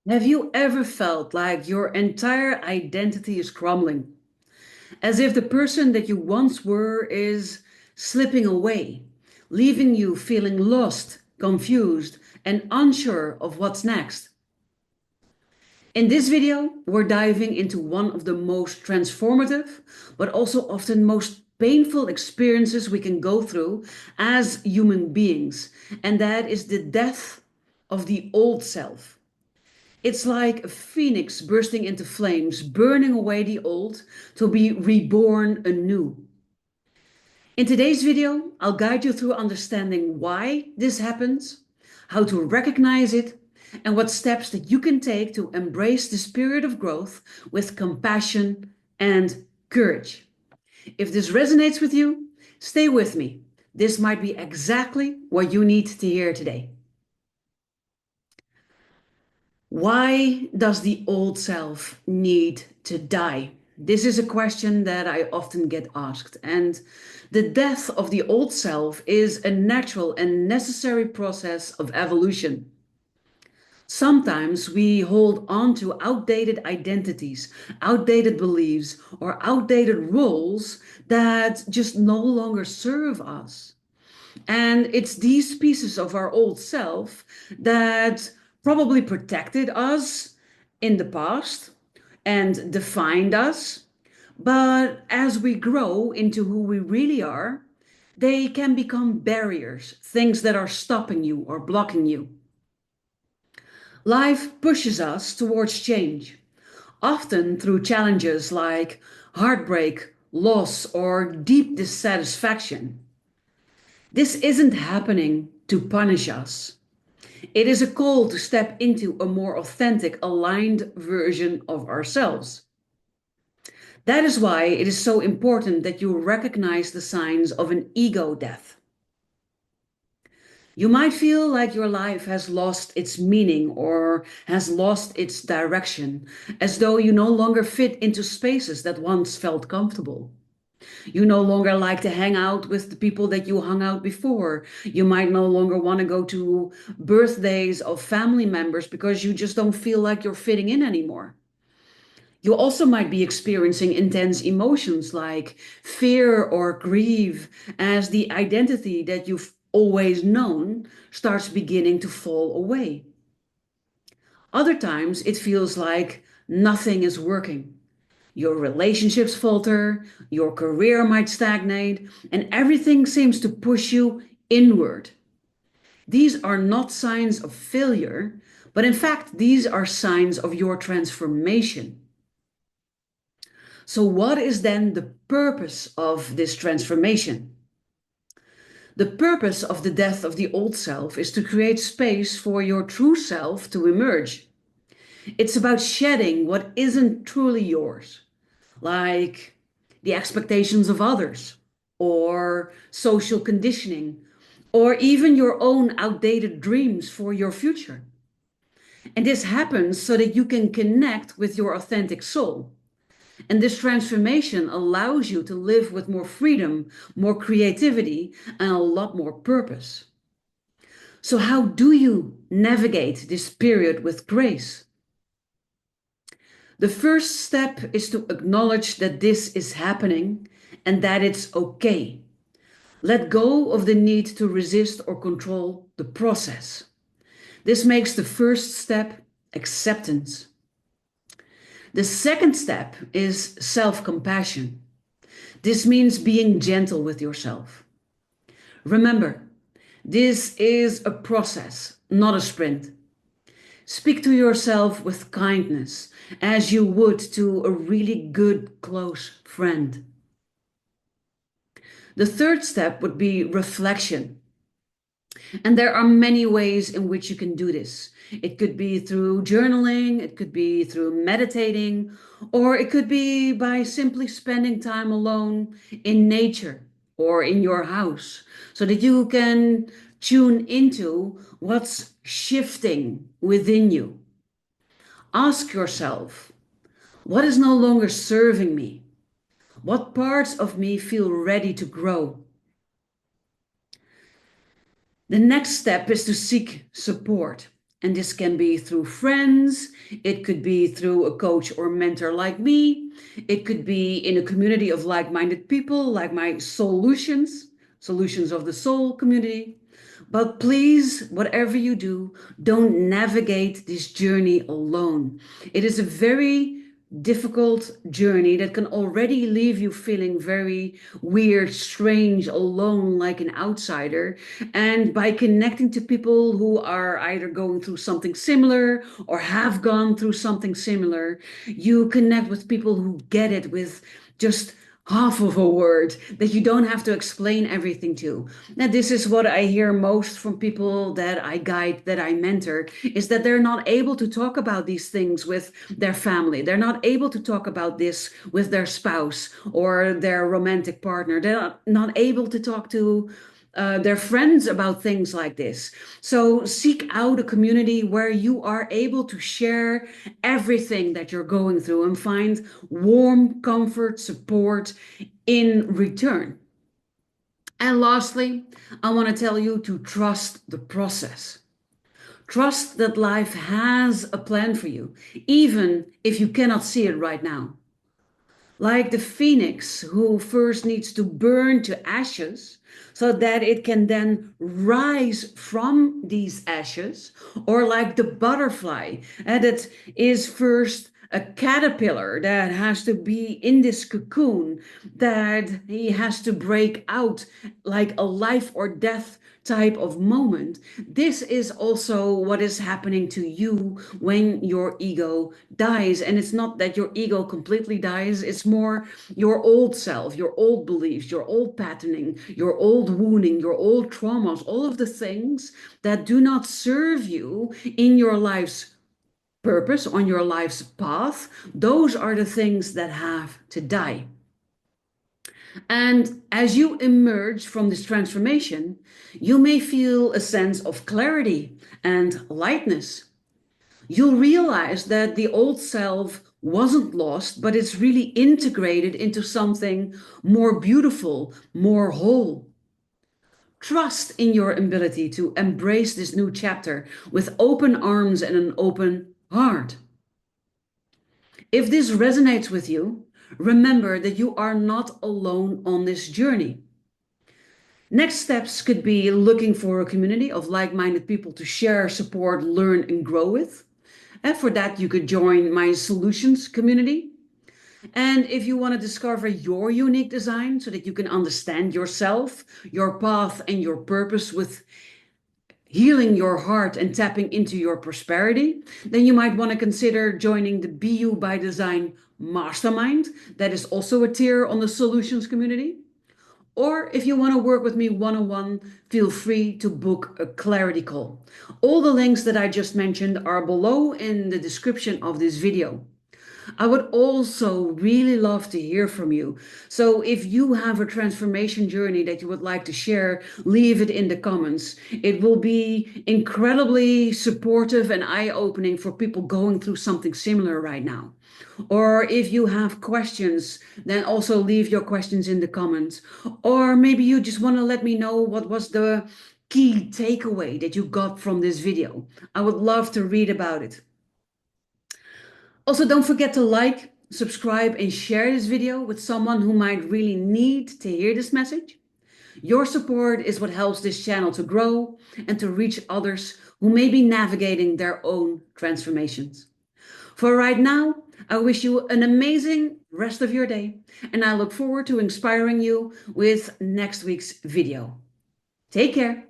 Have you ever felt like your entire identity is crumbling? As if the person that you once were is slipping away, leaving you feeling lost, confused, and unsure of what's next? In this video, we're diving into one of the most transformative, but also often most painful experiences we can go through as human beings, and that is the death of the old self. It's like a phoenix bursting into flames, burning away the old to be reborn anew. In today's video, I'll guide you through understanding why this happens, how to recognize it, and what steps that you can take to embrace this period of growth with compassion and courage. If this resonates with you, stay with me. This might be exactly what you need to hear today. Why does the old self need to die? This is a question that I often get asked, and the death of the old self is a natural and necessary process of evolution. Sometimes we hold on to outdated identities, outdated beliefs, or outdated roles that just no longer serve us. And it's these pieces of our old self that probably protected us in the past and defined us. But as we grow into who we really are, they can become barriers, things that are stopping you or blocking you. Life pushes us towards change, often through challenges like heartbreak, loss, or deep dissatisfaction. This isn't happening to punish us. It is a call to step into a more authentic, aligned version of ourselves. That is why it is so important that you recognize the signs of an ego death. You might feel like your life has lost its meaning or has lost its direction, as though you no longer fit into spaces that once felt comfortable. You no longer like to hang out with the people that you hung out before. You might no longer want to go to birthdays of family members because you just don't feel like you're fitting in anymore. You also might be experiencing intense emotions like fear or grief as the identity that you've always known starts beginning to fall away. Other times it feels like nothing is working. Your relationships falter, your career might stagnate, and everything seems to push you inward. These are not signs of failure, but in fact, these are signs of your transformation. So, what is then the purpose of this transformation? The purpose of the death of the old self is to create space for your true self to emerge. It's about shedding what isn't truly yours, like the expectations of others, or social conditioning, or even your own outdated dreams for your future. And this happens so that you can connect with your authentic soul. And this transformation allows you to live with more freedom, more creativity, and a lot more purpose. So, how do you navigate this period with grace? The first step is to acknowledge that this is happening and that it's okay. Let go of the need to resist or control the process. This makes the first step acceptance. The second step is self-compassion. This means being gentle with yourself. Remember, this is a process, not a sprint. Speak to yourself with kindness, as you would to a really good, close friend. The third step would be reflection. And there are many ways in which you can do this. It could be through journaling, it could be through meditating, or it could be by simply spending time alone in nature or in your house so that you can tune into what's shifting within you. Ask yourself, what is no longer serving me? What parts of me feel ready to grow? The next step is to seek support. And this can be through friends, it could be through a coach or mentor like me, it could be in a community of like minded people, like my Solutions of the Soul community. But please, whatever you do, don't navigate this journey alone. It is a very difficult journey that can already leave you feeling very weird, strange, alone, like an outsider. And by connecting to people who are either going through something similar or have gone through something similar, you connect with people who get it with just half of a word that you don't have to explain everything to. Now, this is what I hear most from people that I guide, that I mentor, is that they're not able to talk about these things with their family. They're not able to talk about this with their spouse or their romantic partner. They're not able to talk to their friends about things like this. So seek out a community where you are able to share everything that you're going through and find warm comfort, support in return. And lastly, I want to tell you to trust the process. Trust that life has a plan for you, even if you cannot see it right now. Like the phoenix who first needs to burn to ashes so that it can then rise from these ashes, or like the butterfly that is first a caterpillar that has to be in this cocoon, that he has to break out like a life or death type of moment. This is also what is happening to you when your ego dies. And it's not that your ego completely dies, it's more your old self, your old beliefs, your old patterning, your old wounding, your old traumas, all of the things that do not serve you in your life's purpose, on your life's path. Those are the things that have to die. And as you emerge from this transformation, you may feel a sense of clarity and lightness. You'll realize that the old self wasn't lost, but it's really integrated into something more beautiful, more whole. Trust in your ability to embrace this new chapter with open arms and an open heart. If this resonates with you, remember that you are not alone on this journey. Next steps could be looking for a community of like minded people to share, support, learn, and grow with. And for that, you could join my solutions community. And if you want to discover your unique design so that you can understand yourself, your path, and your purpose with healing your heart and tapping into your prosperity, then you might want to consider joining the Be You by Design Mastermind. That is also a tier on the solutions community. Or if you want to work with me one-on-one, feel free to book a clarity call. All the links that I just mentioned are below in the description of this video. I would also really love to hear from you. So if you have a transformation journey that you would like to share, leave it in the comments. It will be incredibly supportive and eye-opening for people going through something similar right now. Or if you have questions, then also leave your questions in the comments. Or maybe you just want to let me know what was the key takeaway that you got from this video. I would love to read about it. Also, don't forget to like, subscribe, and share this video with someone who might really need to hear this message. Your support is what helps this channel to grow and to reach others who may be navigating their own transformations. For right now, I wish you an amazing rest of your day, and I look forward to inspiring you with next week's video. Take care.